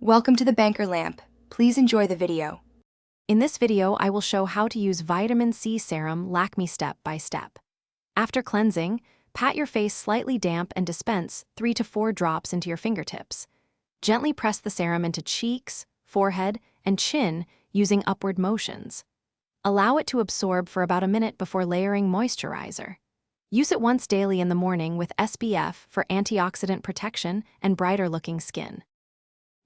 Welcome to the Banker Lamp. Please enjoy the video. In this video, I will show how to use Vitamin C Serum Lakme step by step. After cleansing, pat your face slightly damp and dispense 3 to 4 drops into your fingertips. Gently press the serum into cheeks, forehead, and chin using upward motions. Allow it to absorb for about a minute before layering moisturizer. Use it once daily in the morning with SPF for antioxidant protection and brighter-looking skin.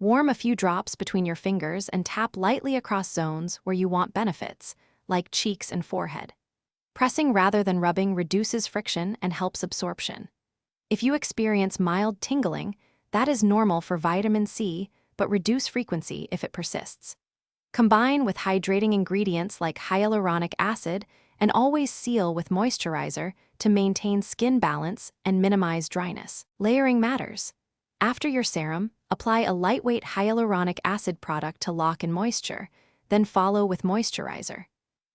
Warm a few drops between your fingers and tap lightly across zones where you want benefits, like cheeks and forehead. Pressing rather than rubbing reduces friction and helps absorption. If you experience mild tingling, that is normal for vitamin C, but reduce frequency if it persists. Combine with hydrating ingredients like hyaluronic acid and always seal with moisturizer to maintain skin balance and minimize dryness. Layering matters. After your serum, apply a lightweight hyaluronic acid product to lock in moisture, then follow with moisturizer.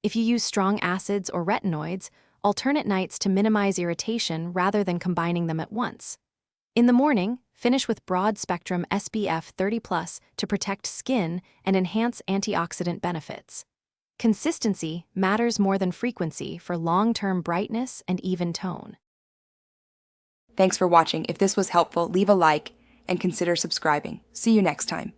If you use strong acids or retinoids, alternate nights to minimize irritation rather than combining them at once. In the morning, finish with broad-spectrum SPF 30+ to protect skin and enhance antioxidant benefits. Consistency matters more than frequency for long-term brightness and even tone. Thanks for watching. If this was helpful, leave a like and consider subscribing. See you next time.